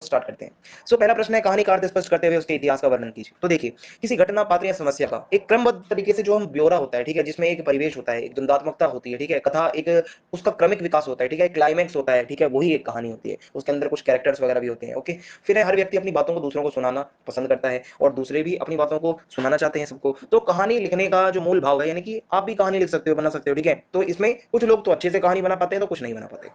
Start करते हैं। सो पहला प्रश्न है, कहानी का अर्थ स्पष्ट करते हुए उसके इतिहास का वर्णन कीजिए। तो देखिए, किसी घटना, पात्र या समस्या का एक क्रमबद्ध तरीके से जो हम ब्यौरा होता है, ठीक है, जिसमें एक परिवेश होता है, एक द्वंदात्मकता होती है, ठीक है, कथा एक उसका क्रमिक विकास होता है, ठीक है, क्लाइमैक्स होता है, ठीक है, वही एक कहानी होती है। उसके अंदर कुछ कैरेक्टर्स वगैरह भी होते हैं, ओके। फिर है, हर व्यक्ति अपनी बातों को दूसरों को सुनाना पसंद करता है और दूसरे भी अपनी बातों को सुनाना चाहते हैं सबको। तो कहानी लिखने का जो मूल भाव है, यानी कि आप भी कहानी लिख सकते हो, बना सकते हो, ठीक है। तो इसमें कुछ लोग तो अच्छे से कहानी बना पाते हैं, तो कुछ नहीं बना पाते।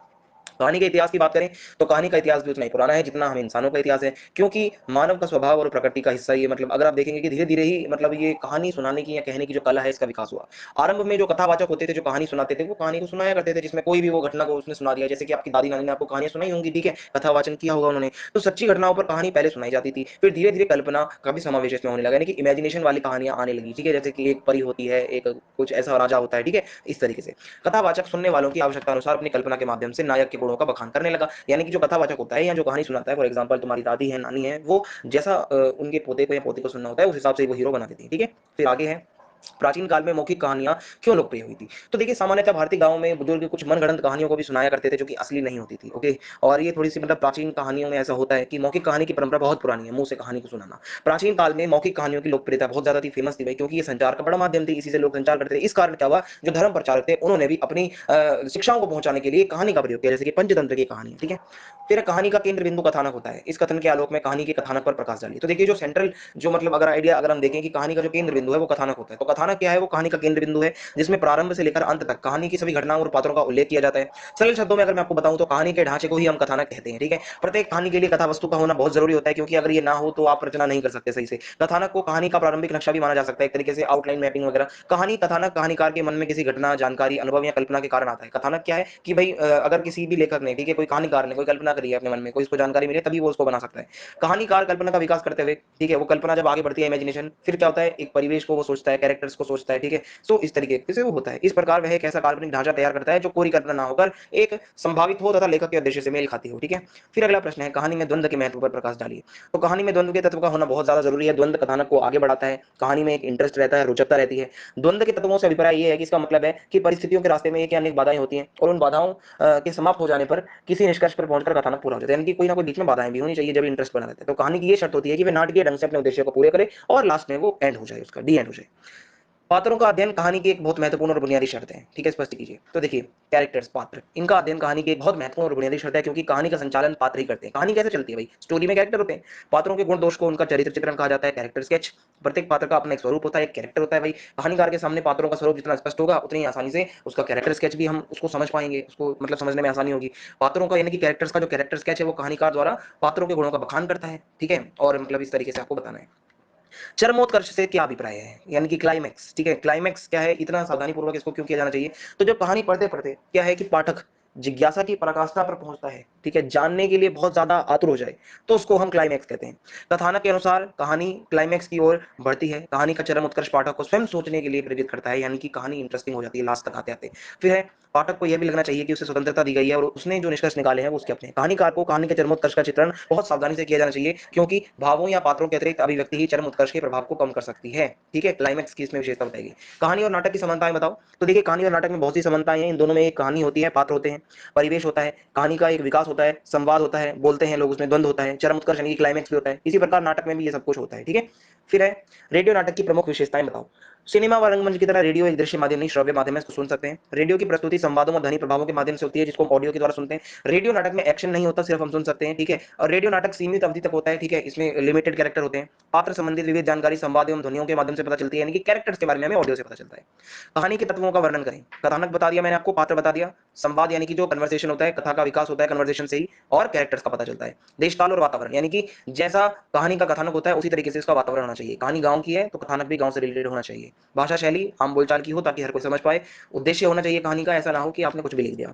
कहानी के इतिहास की बात करें तो कहानी का इतिहास भी उतना ही पुराना है जितना हम इंसानों का इतिहास है, क्योंकि मानव का स्वभाव और प्रकृति का हिस्सा ये, मतलब अगर आप देखेंगे कि धीरे धीरे ही मतलब ये कहानी सुनाने की या कहने की जो कला है इसका विकास हुआ। आरंभ में जो कथावाचक होते थे, जो कहानी सुनाते थे, वो कहानी को सुनाया करते थे, जिसमें कोई भी वो घटना को उसने सुना दिया, जैसे कि आपकी दादी नानी ने आपको कहानियां सुनाई होंगी, ठीक है, कथावाचन किया होगा उन्होंने। तो सच्ची घटनाओं पर कहानी पहले सुनाई जाती थी, फिर धीरे धीरे कल्पना का भी समावेश इसमें होने लगा, यानी कि इमेजिनेशन वाली कहानियां आने लगी, ठीक है, जैसे कि एक परी होती है, एक कुछ ऐसा राजा होता है, ठीक है, इस तरीके से कथावाचक सुनने वालों की आवश्यकता अनुसार अपनी कल्पना के माध्यम से नायक के गुणों का बखान करने लगा। यानी कि जो कथावाचक होता है या जो कहानी सुनाता है, फॉर एग्जांपल तुम्हारी दादी है, नानी है, वो जैसा उनके पोते को या पोती को सुनना होता है उस हिसाब से वो हीरो बना देती है, ठीक है। फिर आगे है, प्राचीन काल में मौखिक कहानियां क्यों लोकप्रिय हुई थी। तो देखिए, सामान्यतः भारतीय गांवों में बुजुर्ग कुछ मनगढ़ंत कहानियों को भी सुनाया करते थे जो कि असली नहीं होती थी, ओके। और ये थोड़ी सी मतलब प्राचीन कहानियों में ऐसा होता है कि मौखिक कहानी की परंपरा बहुत पुरानी है, मुंह से कहानी को सुनाना। प्राचीन काल में मौखिक कहानियों की लोकप्रियता बहुत ज्यादा थी, फेमस थी भाई, क्योंकि ये संचार का बड़ा माध्यम थी, इसी से लोग संचार करते थे। इस कारण क्या हुआ, जो धर्म प्रचारक थे उन्होंने भी अपनी शिक्षाओं को पहुंचाने के लिए कहानी का प्रयोग किया, जैसे कि पंचतंत्र की कहानी, ठीक है। फिर कहानी का केंद्र बिंदु कथानक होता है, इस कथन के आलोक में कहानी के कथानक पर प्रकाश डालिए। तो देखिए, जो सेंट्रल जो मतलब अगर आइडिया अगर हम देखें कि कहानी का जो केंद्र बिंदु है वो कथानक होता है, तो कथानक क्या है, वो कहानी का केंद्र बिंदु है जिसमें प्रारंभ से लेकर अंत तक कहानी की सभी घटनाओं और पात्रों का उल्लेख किया जाता है। सरल शब्दों में अगर मैं आपको बताऊं तो कहानी के ढांचे को ही हम कथानक कहते हैं, ठीक है। प्रत्येक कहानी के लिए कथा वस्तु का होना बहुत जरूरी होता है, क्योंकि अगर ये ना हो तो आप रचना नहीं कर सकते सही से। कथानक को कहानी का प्रारंभिक नक्शा भी माना जा सकता है, एक तरीके से आउटलाइन मैपिंग वगैरह। कहानी कथानक कहानीकार के मन में किसी घटना, जानकारी, अनुभव या कल्पना के कारण आता है। कथानक क्या है कि भाई अगर किसी भी लेखक ने, ठीक है, कोई कहानीकार ने कोई कल्पना करी है अपने मन में, कोई इसको जानकारी मिले तभी वो उसको बना सकता है। कहानीकार कल्पना का विकास करते हुए, ठीक है, वो कल्पना जब आगे बढ़ती है, इमेजिनेशन, फिर क्या होता है, एक परिवेश को वो सोचता है, कैरेक्टर्स को सोचता है, ठीक है। सो इस तरीके से वो होता है। इस प्रकार वह एक ऐसा काल्पनिक ढांचा तैयार करता है जो कोरी कल्पना ना होकर एक संभावित हो तथा लेखक के उद्देश्य से मेल खाती हो, ठीक है। फिर अगला प्रश्न है, कहानी में द्वंद्व के महत्व पर प्रकाश डालिए। तो कहानी में द्वंद्व के तत्व का होना बहुत ज्यादा जरूरी है। द्वंद्व कथानक को आगे बढ़ाता है, कहानी में एक इंटरेस्ट रहता है, रोचकता रहती है। द्वंद्व के तत्वों से अभिप्राय ये है कि इसका मतलब है कि परिस्थितियों के रास्ते में एक या अनेक बाधाएं होती हैं और उन बाधाओं के समाप्त हो जाने पर किसी निष्कर्ष पर पहुंचकर कथानक पूरा हो जाता है, यानी कि कोई ना कोई बीच में बाधाएं भी होनी चाहिए जब इंटरेस्ट बना रहता है। तो कहानी की ये शर्त होती है कि वे नाटकीय ढंग से अपने उद्देश्य को पूरे करे और लास्ट में वो एंड हो जाए, उसका डी एंड हो जाए। पात्रों का अध्ययन कहानी की एक बहुत महत्वपूर्ण और बुनियादी शर्त है, ठीक है, स्पष्ट कीजिए। तो देखिए, कैरेक्टर्स, पात्र, इनका अध्ययन कहानी की एक बहुत महत्वपूर्ण और बुनियादी शर्त है, क्योंकि कहानी का संचालन पात्र ही करते हैं। कहानी कैसे चलती है भाई, स्टोरी में कैरेक्टर होते हैं, पात्रों के गुण दोष को उनका चरित्र चित्रण कहा जाता है, कैरेक्टर स्केच। प्रत्येक पात्र का अपना एक स्वरूप होता है, एक कैरेक्टर होता है भाई। कहानीकार के सामने पात्रों का स्वरूप जितना स्पष्ट होगा उतनी आसानी से उसका कैरेक्टर स्केच भी हम उसको समझ पाएंगे, उसको मतलब समझने में आसानी होगी। पात्रों का यानी कि कैरेक्टर्स का जो कैरेक्टर स्केच है वो कहानीकार द्वारा पात्रों के गुणों का बखान करता है, ठीक है, और मतलब इस तरीके से आपको बताना है। चरमोत्कर्ष से क्या अभिप्राय है, यानी कि क्लाइमैक्स, ठीक है। क्लाइमैक्स क्या है, इतना सावधानी पूर्वक इसको क्यों किया जाना चाहिए। तो जब कहानी पढ़ते पढ़ते क्या है कि पाठक जिज्ञासा की पराकाष्ठा पर पहुंचता है, ठीक है, जानने के लिए बहुत ज्यादा आतुर हो जाए, तो उसको हम क्लाइमैक्स कहते हैं। कथानक के अनुसार कहानी क्लाइमैक्स की ओर बढ़ती है, कहानी का चरम उत्कर्ष पाठक को स्वयं सोचने के लिए प्रेरित करता है, यानी कि कहानी इंटरेस्टिंग हो जाती है लास्ट तक आते आते। फिर है, पाठक को यह भी लगना चाहिए कि उसे स्वतंत्रता दी गई है और उसने जो निष्कर्ष निकाले हैं वो उसके अपने। कहानीकार को कहानी के चरमोत्कर्ष का चित्रण बहुत सावधानी से किया जाना चाहिए, क्योंकि भावों या पात्रों के अतिरिक्त अभिव्यक्ति ही चरम उत्कर्ष के प्रभाव को कम कर सकती है, ठीक है। क्लाइमैक्स की इसमें विशेषता बताएगी। कहानी और नाटक की समानताएं बताओ। तो देखिए, कहानी और नाटक में बहुत सी समानताएं हैं। इन दोनों में एक कहानी होती है, पात्र होते हैं, परिवेश होता है, कहानी का एक विकास होता है, संवाद होता है, बोलते हैं लोग, उसमें द्वंद होता है, चरम उत्कर्ष यानी कि क्लाइमैक्स भी होता है। इसी प्रकार नाटक में भी ये सब कुछ होता है, ठीक है। फिर है, रेडियो नाटक की प्रमुख विशेषताएं बताओ। सिनेमा व रंगमंच की तरह रेडियो एक दृश्य माध्यम नहीं, श्रव्य माध्यम है, इसको सुन सकते हैं। रेडियो की प्रस्तुति संवादों और ध्वनि प्रभावों के माध्यम से होती है, जिसको हम ऑडियो के द्वारा सुनते हैं। रेडियो नाटक में एक्शन नहीं होता, सिर्फ हम सुन सकते हैं, ठीक है। और रेडियो नाटक सीमित अवधि तक होता है, ठीक है, इसमें लिमिटेड कैरेक्टर होते हैं। पात्र संबंधित विविध जानकारी संवाद एवं ध्वनियों के माध्यम से पता चलती है, यानी कि कैरेक्टर्स के बारे में हमें ऑडियो से पता चलता है। कहानी के तत्वों का वर्णन करें। कथानक बता दिया मैंने आपको, पात्र बता दिया, संवाद यानी कि जो कन्वर्सेशन होता है, कथा का विकास होता है कन्वर्सेशन से ही, और कैरेक्टर्स का पता चलता है। देश काल और वातावरण, यानी कि जैसा कहानी का कथानक होता है उसी तरीके से इसका वातावरण होना चाहिए। कहानी गांव की है तो कथानक भी गांव से रिलेटेड होना चाहिए। भाषा शैली आम बोलचाल की हो ताकि हर कोई समझ पाए। उद्देश्य होना चाहिए कहानी का, ऐसा ना हो कि आपने कुछ भी लिख दिया।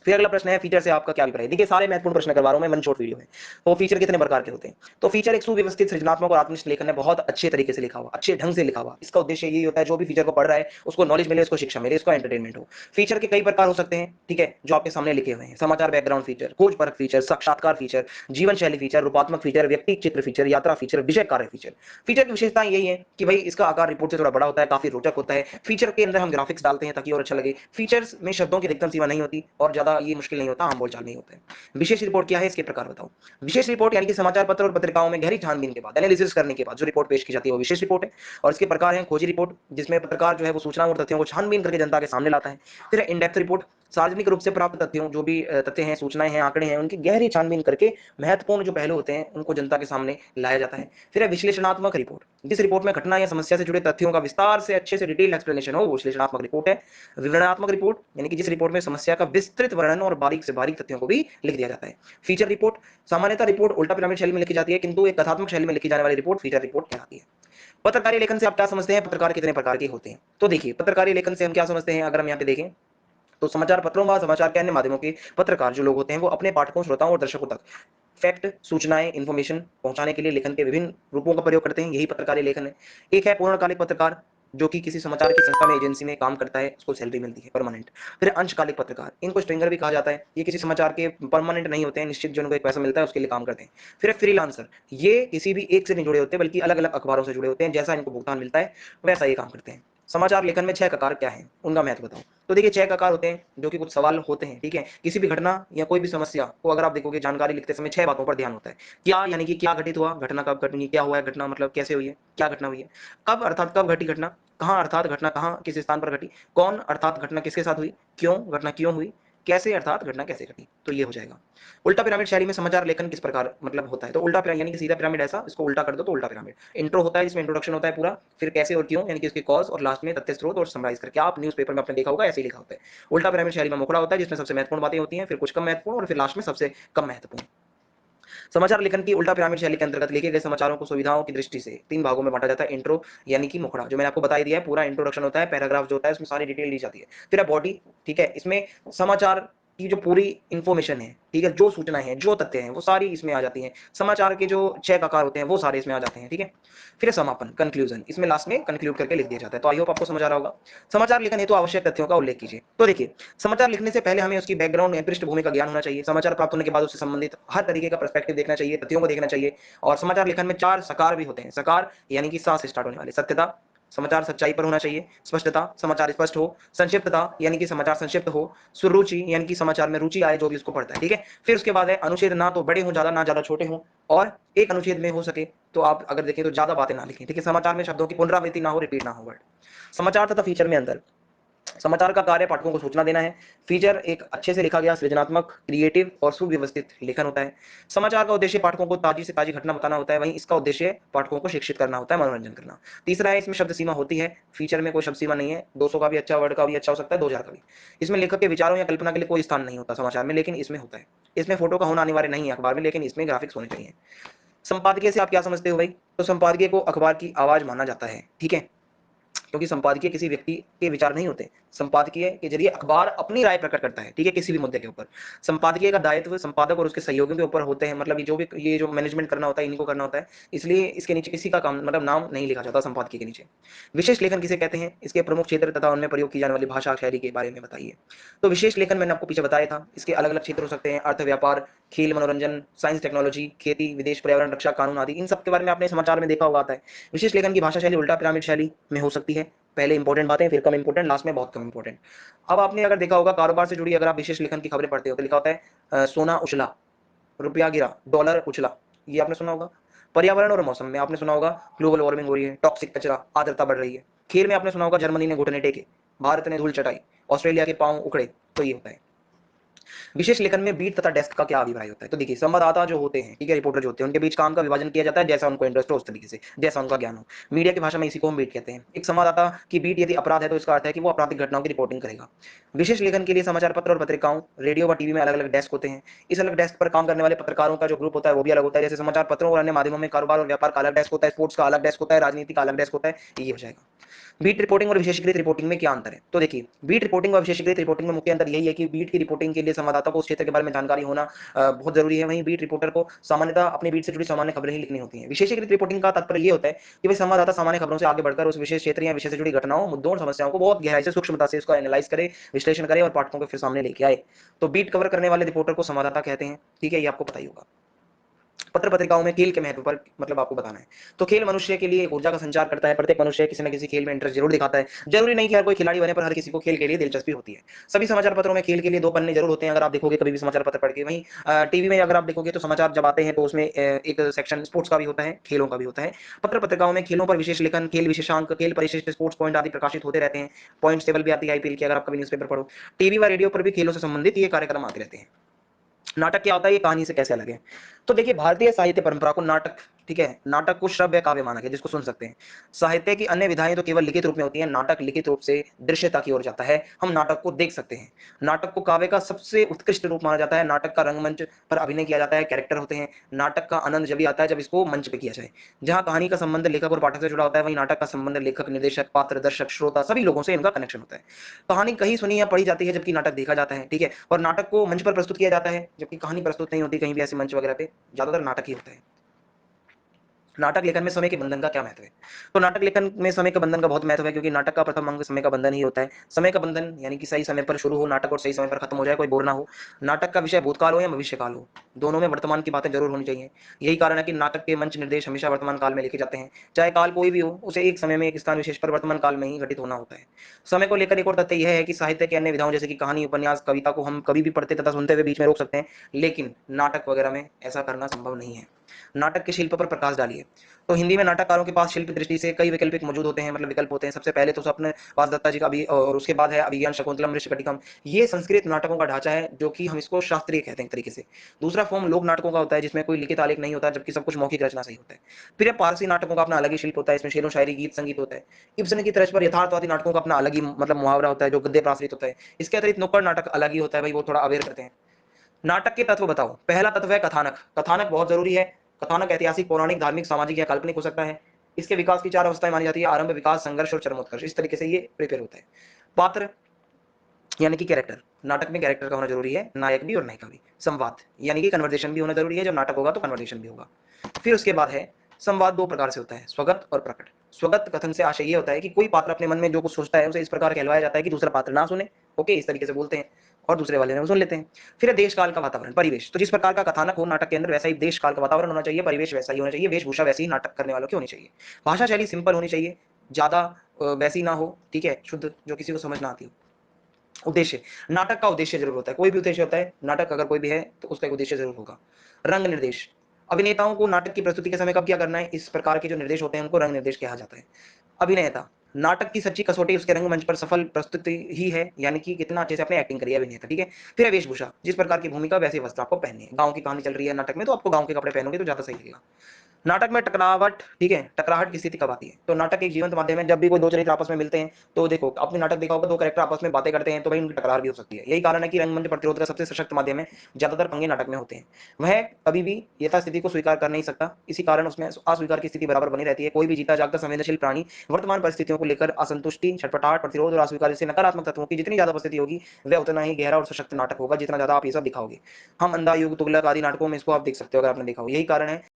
फिर अगला प्रश्न है, फीचर से आपका क्या अभिप्राय है। देखिए, सारे महत्वपूर्ण प्रश्न करवा रहा हूं मैं, वन शॉट वीडियो है। तो फीचर कितने प्रकार के होते हैं। तो फीचर एक सुव्यवस्थित, सृजनात्मक और आत्मनिष्ठ लेखन है, बहुत अच्छे तरीके से लिखा हुआ, अच्छे ढंग से लिखा हुआ। इसका उद्देश्य यही होता है जो भी फीचर को पढ़ रहा है उसको नॉलेज मिले, उसको शिक्षा मिले, उसको एंटरटेनमेंट हो। फीचर के कई प्रकार हो सकते हैं, ठीक है, जो आपके सामने लिखे हुए हैं। समाचार बैकग्राउंड फीचर, खोज परख फीचर, साक्षात्कार फीचर, जीवन शैली फीचर, रूपात्मक फीचर, व्यक्ति चित्र फीचर, यात्रा फीचर, विषय कार्य फीचर। फीचर की विशेषताएं यही है कि भाई इसका आकार रिपोर्ट से थोड़ा बड़ा होता है, काफी रोचक होता है। फीचर के अंदर हम ग्राफिक्स डालते हैं ताकि और अच्छा लगे। फीचर्स में शब्दों की अधिकतम सीमा नहीं होती और ज्यादा ये मुश्किल नहीं होता, आम बोलचाल में ही होता है। विशेष रिपोर्ट क्या है, इसके प्रकार बताओ। विशेष रिपोर्ट यानी कि समाचार पत्र और पत्रिकाओं में गहरी छानबीन के बाद, एनालिसिस करने के बाद जो रिपोर्ट पेश की जाती है वो विशेष रिपोर्ट है। और इसके प्रकार है खोजी रिपोर्ट, जिसमें पत्रकार जो है वो सूचना और तथ्यों को छानबीन करके जनता के सामने लाता है। फिर इन डेप्थ रिपोर्ट, सार्वजनिक रूप से प्राप्त तथ्यों, जो भी तथ्य हैं, सूचनाएं हैं, आंकड़े हैं, उनकी गहरी छानबीन करके महत्वपूर्ण जो पहलू होते हैं उनको जनता के सामने लाया जाता है। फिर है विश्लेषणात्मक रिपोर्ट, जिस रिपोर्ट में घटना या समस्या से जुड़े तथ्यों का विस्तार से अच्छे से डिटेल एक्सप्लेनेशन हो, वो विश्लेषणात्मक रिपोर्ट है। विवरणात्मक रिपोर्ट यानी कि जिस रिपोर्ट में समस्या का विस्तृत वर्णन और बारीक से बारीक तथ्यों को भी लिख दिया जाता है। फीचर रिपोर्ट, सामान्यतः रिपोर्ट उल्टा पिरामिड शैली में लिखी जाती है, किंतु एक कथात्मक शैली में लिखी जाने वाली रिपोर्ट फीचर रिपोर्ट कहलाती है। पत्रकारीय लेखन से आप क्या समझते हैं, पत्रकार कितने प्रकार के होते हैं? तो देखिए, पत्रकारीय लेखन से हम क्या समझते हैं, अगर हम यहाँ पे देखें तो समाचार पत्रों व समाचार के अन्य माध्यमों के पत्रकार जो लोग होते हैं वो अपने पाठकों, श्रोताओं और दर्शकों तक फैक्ट, सूचनाएं, इंफॉर्मेशन पहुंचाने के लिए लेखन के विभिन्न रूपों का प्रयोग करते हैं, यही पत्रकारीय लेखन है। एक है पूर्णकालिक पत्रकार, जो कि किसी समाचार की संस्था में, एजेंसी में काम करता है, उसको सैलरी मिलती है परमानेंट। फिर अंशकालिक पत्रकार, इनको स्ट्रिंगर भी कहा जाता है, ये किसी समाचार के परमानेंट नहीं होते हैं, निश्चित जो उनको एक पैसा मिलता है उसके लिए काम करते हैं। फिर फ्रीलांसर, ये किसी भी एक से नहीं जुड़े होते बल्कि अलग अलग अखबारों से जुड़े होते हैं, जैसा इनको भुगतान मिलता है वैसा ये काम करते हैं। समाचार लेखन में 6 ककार क्या है, उनका महत्व बताओ। तो देखिए 6 ककार होते हैं, जो कि कुछ सवाल होते हैं, ठीक है। किसी भी घटना या कोई भी समस्या को अगर आप देखोगे, जानकारी लिखते समय 6 बातों पर ध्यान होता है। क्या यानी कि क्या घटित हुआ, घटना कब घटनी, क्या हुआ है घटना, मतलब कैसे हुई है, क्या घटना हुई है। कब अर्थात कब घटी घटना, कहाँ अर्थात घटना कहाँ किस स्थान पर घटी, कौन अर्थात घटना किसके साथ हुई, क्यों घटना क्यों हुई, कैसे अर्थात घटना कैसे घटी, तो ये हो जाएगा। उल्टा पिरामिड शैली में समाचार लेखन किस प्रकार मतलब होता है, तो उल्टा पिरामिड यानी कि सीधा पिरामिड ऐसा, इसको उल्टा कर दो तो उल्टा पिरामिड। इंट्रो होता है, इसमें इंट्रोडक्शन होता है पूरा, फिर कैसे और क्यों यानी कि इसके कॉज, और लास्ट में तथ्य, स्रोत और समराइज करके। आप न्यूज़पेपर में आपने देखा होगा ऐसे ही लिखा होता है। उल्टा पिरामिड शैली में मुखड़ा होता है, जिसमें सबसे महत्वपूर्ण बातें होती हैं, फिर कुछ कम महत्वपूर्ण और फिर लास्ट में सबसे कम महत्वपूर्ण। समाचार लेखन की उल्टा पिरामिड शैली के अंतर्गत लिखे गए समाचारों को सुविधाओं की दृष्टि से 3 भागों में बांटा जाता है। इंट्रो यानी कि मुखड़ा, जो मैंने आपको बता ही दिया है, पूरा इंट्रोडक्शन होता है, पैराग्राफ जो होता है उसमें सारी डिटेल दी जाती है। फिर है बॉडी, ठीक है, इसमें समाचार की जो पूरी इंफॉर्मेशन है, ठीक है, जो सूचनाएं हैं, जो तथ्य हैं, वो सारी इसमें आ जाती हैं। समाचार के जो 6 प्रकार होते हैं वो सारे इसमें आ जाते हैं, ठीक है। फिर समापन, कंक्लूजन, इसमें लास्ट में कंक्लूड करके लिख दिया जाता है। तो आई होप आपको समझ आ रहा होगा। समाचार लेखन हेतु आवश्यक तथ्यों का उल्लेख कीजिए। तो देखिए, समाचार लिखने से पहले हमें उसकी बैकग्राउंड या पृष्ठभूमि का ज्ञान होना चाहिए। समाचार प्राप्त होने के बाद उससे संबंधित हर तरीके का पर्सपेक्टिव देखना चाहिए, तथ्यों को देखना चाहिए। और समाचार लेखन में 4 सकार भी होते हैं। सकार यानी कि सा से स्टार्ट होने वाले, सत्यता, समाचार सच्चाई पर होना चाहिए। स्पष्टता, समाचार स्पष्ट हो। संक्षिप्तता यानी कि समाचार संक्षिप्त हो। सुरुचि यानी कि समाचार में रुचि आए जो भी उसको पढ़ता है, ठीक है। फिर उसके बाद है अनुच्छेद, ना तो बड़े हो ज्यादा, ना ज्यादा छोटे हो, और एक अनुच्छेद में हो सके तो आप अगर देखें तो ज्यादा बातें ना लिखें, ठीक है। समाचार में शब्दों की पुनरावृत्ति ना हो, रिपीट ना हो वर्ड। समाचार तथा फीचर में अंतर। समाचार का कार्य पाठकों को सूचना देना है। फीचर एक अच्छे से लिखा गया, सृजनात्मक, क्रिएटिव और सुव्यवस्थित लेखन होता है। समाचार का उद्देश्य पाठकों को ताजी से ताजी घटना बताना होता है, वहीं इसका उद्देश्य पाठकों को शिक्षित करना होता है, मनोरंजन करना। तीसरा है, इसमें शब्द सीमा होती है। फीचर में कोई शब्द सीमा नहीं है, 200 का भी अच्छा, वर्ड का भी अच्छा हो सकता है, 2000 का भी। इसमें लेखक के विचारों या कल्पना के लिए कोई स्थान नहीं होता समाचार में, लेकिन इसमें होता है। इसमें फोटो का होना अनिवार्य नहीं है अखबार में, लेकिन इसमें ग्राफिक्स होने चाहिए। संपादकीय से आप क्या समझते हो भाई, तो संपादकीय को अखबार की आवाज माना जाता है, ठीक है, क्योंकि संपादकीय किसी व्यक्ति के विचार नहीं होते। संपादकीय के जरिए अखबार अपनी राय प्रकट करता है, ठीक है, किसी भी मुद्दे के ऊपर। संपादकीय का दायित्व संपादक और उसके सहयोगियों के ऊपर होते हैं, मतलब ये जो भी ये जो मैनेजमेंट करना होता है इनको करना होता है, इसलिए इसके नीचे किसी का काम मतलब नाम नहीं लिखा जाता संपादकीय के नीचे। विशेष लेखन किसे कहते हैं, इसके प्रमुख क्षेत्र तथा उनमें प्रयोग की जाने वाली भाषा शैली के बारे में बताइए। तो विशेष लेखन मैंने आपको पीछे बताया था, इसके अलग अलग क्षेत्र हो सकते हैं, अर्थ, व्यापार, खेल, मनोरंजन, साइंस, टेक्नोलॉजी, खेती, विदेश, पर्यावरण, रक्षा, कानून आदि, इन सब के बारे में आपने समाचार में देखा होगा आता है। विशेष लेखन की भाषा शैली उल्टा पिरामिड शैली में हो सकती है। पहले इंपॉर्टेंट बातें, फिर कम इंपॉर्टेंट, लास्ट में बहुत कम इंपॉर्टेंट। अब आपने अगर देखा होगा कारोबार से जुड़ी अगर आप विशेष लेखन की खबरें पढ़ते हो तो लिखा होता है सोना उछला, रुपया गिरा, डॉलर उछला, ये आपने सुना होगा। पर्यावरण और मौसम में आपने सुना होगा ग्लोबल वार्मिंग हो रही है, टॉक्सिक कचरा, आर्द्रता बढ़ रही है। खेल में आपने सुना होगा जर्मनी ने घुटने टेके, भारत ने धूल चटाई, ऑस्ट्रेलिया के पांव उखड़े, तो ये होता है। विशेष लेखन में बीट तथा डेस्क का क्या अभिप्राय होता है, तो देखिए संवाददाता जो होते हैं, ठीक है, रिपोर्टर जो होते हैं, उनके बीच काम का विभाजन किया जाता है, जैसा उनको इंटरेस्ट हो उस तरीके से, जैसा उनका ज्ञान हो। मीडिया की भाषा में इसी को हम बीट कहते हैं। एक संवाददाता की बीट यदि अपराध है तो इसका अर्थ है कि वो आपराधिक घटनाओं की रिपोर्टिंग करेगा। विशेष लेखन के लिए समाचार पत्र और पत्रिकाओं, रेडियो व टीवी में अलग अलग डेस्क होते हैं। इस अलग डेस्क पर काम करने वाले पत्रकारों का जो ग्रुप होता है वो भी अलग होता है। जैसे समाचार पत्रों और अन्य माध्यमों में कारोबार और व्यापार का अलग डेस्क होता है, स्पोर्ट्स का अलग डेस्क होता है, राजनीति का अलग डेस्क होता है, ये हो जाएगा। बीट रिपोर्टिंग और विशेषीकृत रिपोर्टिंग में क्या अंतर है, तो देखिए बीट रिपोर्टिंग और विशेषीकृत रिपोर्टिंग में मुख्य अंतर यही है कि बीट की रिपोर्टिंग के लिए संवाददाता को उस क्षेत्र के बारे में जानकारी होना बहुत जरूरी है, वहीं बीट रिपोर्टर को सामान्यतः अपनी बीट से जुड़ी सामान्य खबरें ही लिखनी होती हैं। विशेषीकृत रिपोर्टिंग का तात्पर्य ये होता है कि भाई संवाददाता सामान्य खबरों से आगे बढ़कर उस विशेष क्षेत्र या विषय से जुड़ी घटनाओं, मुद्दों और समस्याओं को बहुत गहराई से, सूक्ष्मता से उसका एनालाइज करे, विश्लेषण करे और पाठकों के फिर सामने लेके आए। तो बीट कवर करने वाले रिपोर्टर को संवाददाता कहते हैं, ठीक है, ये आपको पता ही होगा। पत्र पत्रिकाओं में खेल के महत्व पर मतलब आपको बताना है। तो खेल मनुष्य के लिए ऊर्जा का संचार करता है, प्रत्येक मनुष्य किसी न किसी खेल में इंटरेस्ट ज़रूर दिखाता है। ज़रूरी नहीं कि हर कोई खिलाड़ी बने, पर हर किसी को खेल के लिए दिलचस्पी होती है। सभी समाचार पत्रों में खेल के लिए 2 पन्ने ज़रूर होते हैं, अगर आप देखोगे कभी भी समाचार पत्र पढ़ के। वहीं टीवी में अगर आप देखोगे तो समाचार जब आते हैं तो उसमें एक सेक्शन स्पोर्ट्स का भी होता है, खेलों का भी होता है। पत्र पत्रिकाओं में खेलों पर विशेष लेखन, खेल विशेषांक, खेल परिशिष्ट, स्पोर्ट्स पॉइंट आदि प्रकाशित होते रहते हैं। पॉइंट्स टेबल भी आती है आईपीएल की, अगर आप कभी न्यूज़पेपर पढ़ो। टीवी व रेडियो पर भी खेलों से संबंधित ये कार्यक्रम आते रहते हैं। नाटक क्या होता है, ये कहानी से कैसे अलग है? तो देखिए भारतीय साहित्य परंपरा को नाटक, ठीक है? नाटक को श्रव्य काव्य माना गया जिसको सुन सकते हैं। साहित्य की अन्य विधाएँ तो केवल लिखित रूप में होती हैं, नाटक लिखित रूप से दृश्यता की ओर जाता है। हम नाटक को देख सकते हैं। नाटक को काव्य का सबसे उत्कृष्ट रूप माना जाता है। नाटक का रंगमंच पर अभिनय किया जाता है, कैरेक्टर होते हैं। नाटक का आनंद जभी आता है जब इसको मंच पे किया जाए। जहाँ कहानी का संबंध लेखक और पाठक से जुड़ा होता है, वहीं नाटक का संबंध लेखक, निर्देशक, पात्र, दर्शक, श्रोता सभी लोगों से इनका कनेक्शन होता है। कहानी कहीं सुनी या पढ़ी जाती है जबकि नाटक देखा जाता है, ठीक है? और नाटक को मंच पर प्रस्तुत किया जाता है, जबकि कहानी प्रस्तुत नहीं होती कहीं भी ऐसे मंच वगैरह पे, ज़्यादातर नाटक ही होता है। नाटक लेखन में समय के बंधन का क्या महत्व है? तो नाटक लेखन में समय के बंधन का बहुत महत्व है, क्योंकि नाटक का प्रथम अंग समय का बंधन ही होता है। समय का बंधन यानी कि सही समय पर शुरू हो नाटक और सही समय पर खत्म हो जाए, कोई बोर ना हो। नाटक का विषय भूतकाल हो या भविष्यकाल हो, दोनों में वर्तमान की बातें ज़रूर होनी चाहिए। यही कारण है कि नाटक के मंच निर्देश हमेशा वर्तमान काल में लिखे जाते हैं। चाहे काल कोई भी हो, उसे एक समय में एक स्थान विशेष पर वर्तमान काल में ही घटित होना होता है। समय को लेकर एक और तथ्य यह है कि साहित्य के अन्य विधाओं जैसे कि कहानी, उपन्यास, कविता को हम कभी भी पढ़ते तथा सुनते हुए बीच में रोक सकते हैं, लेकिन नाटक वगैरह में ऐसा करना संभव नहीं है। नाटक के शिल्प पर प्रकाश डालिए। तो हिंदी में नाटककारों के पास शिल्प दृष्टि से कई वैकल्पिक मौजूद होते हैं, मतलब विकल्प होते हैं। सबसे पहले तो स्वप्न वासदत्ता जी का भी, और उसके बाद है अभिज्ञान शाकुंतलम ऋषिकटिकम। ये संस्कृत नाटकों का ढांचा है, जो कि हम इसको शास्त्रीय कहते हैं एक तरीके से। दूसरा फॉर्म लोक नाटकों का होता है, जिसमें कोई लिखित आलेख नहीं होता, जबकि सब कुछ मौखिक रचना से ही होता है। फिर है पारसी नाटकों का अपना अलग ही शिल्प होता है, इसमें शेरो शायरी, गीत संगीत होता है। इब्सन की तर्ज पर यथार्थवादी नाटकों का अपना अलग ही मतलब मुहावरा होता है, जो गद्य प्राश्रित होता है। इसके अतिरिक्त नुक्कड़ नाटक अलग ही होता है भाई, वो थोड़ा अवेयर करते हैं। नाटक के तत्व बताओ। पहला तत्व है कथानक। कथानक बहुत जरूरी है। कथानक ऐतिहासिक, पौराणिक, धार्मिक, सामाजिक या काल्पनिक हो सकता है। इसके विकास की 4 अवस्थाएं मानी जाती है: आरंभ, विकास, संघर्ष और चरमोत्कर्ष। इस तरीके से ये प्रिपेयर होता है। पात्र यानी कि कैरेक्टर, नाटक में कैरेक्टर का होना जरूरी है, नायक भी और नायिका भी। संवाद यानी कि कन्वर्सेशन भी होना जरूरी है, जब नाटक होगा तो कन्वर्सेशन भी होगा। फिर उसके बाद है संवाद। 2 प्रकार से होता है, स्वगत और प्रकट। स्वगत कथन से आशय ये होता है कि कोई पात्र अपने मन में जो कुछ सोचता है उसे इस प्रकार कहलवाया जाता है कि दूसरा पात्र ना सुने। ओके, इस तरीके से बोलते हैं और दूसरे वाले ने वो सुन लेते हैं। फिर है देश काल का वातावरण, परिवेश। तो जिस प्रकार का कथानक हो नाटक के अंदर, वैसा ही देश काल का वातावरण होना चाहिए, परिवेश वैसा ही होना चाहिए, वेशभूषा वैसी ही नाटक करने वालों की होनी चाहिए। भाषा शैली सिंपल होनी चाहिए, ज्यादा वैसी ना हो, ठीक है, शुद्ध, जो किसी को समझ ना आती हो। उद्देश्य, नाटक का उद्देश्य जरूर होता है, कोई भी उद्देश्य होता है, नाटक अगर कोई भी है तो उसका एक उद्देश्य जरूर होगा। रंग निर्देश, अभिनेताओं को नाटक की प्रस्तुति के समय कब क्या करना है, इस प्रकार के जो निर्देश होते हैं उनको रंग निर्देश कहा जाता है। अभिनेता, नाटक की सच्ची कसौटी उसके रंगमंच पर सफल प्रस्तुति ही है, यानी कि कितना अच्छे से आपने एक्टिंग करी है अभिनेता, ठीक है। फिर है वेशभूषा, जिस प्रकार की भूमिका वैसे वस्त्र आपको पहनने हैं। गांव की कहानी चल रही है नाटक में, तो आपको गांव के कपड़े पहनोगे तो ज्यादा सही लगेगा। नाटक में टकरावट, ठीक है, टकराहट की स्थिति कब आती है? तो नाटक एक जीवंत माध्यम है, जब भी कोई 2 चरित्र आपस में मिलते हैं, तो देखो आपने नाटक देखा होगा, 2 कैरेक्टर आपस में बातें करते हैं तो भाई उनकी टकरार भी हो सकती है। यही कारण है कि रंगमंच प्रतिरोध का सबसे सशक्त माध्यम है, ज्यादातर पंगे नाटक में होते हैं। वह कभी भी यथास्थिति को स्वीकार कर नहीं सकता, इसी कारण उसमें अस्वीकार की स्थिति बराबर बनी रहती है। कोई भी जीता जागता संवेदनशील प्राणी वर्तमान परिस्थितियों को लेकर असंतुष्टि, छटपटाहट, प्रतिरोध और अस्वीकार जैसे नकारात्मक तत्वों की जितनी ज्यादा उपस्थिति होगी, वह उतना ही गहरा और सशक्त नाटक होगा, जितना ज्यादा आप ये सब दिखाओगे। हम अंधा, युग, तुगलक आदि नाटकों में इसको आप देख सकते हो, अगर आपने देखा हो। यही कारण है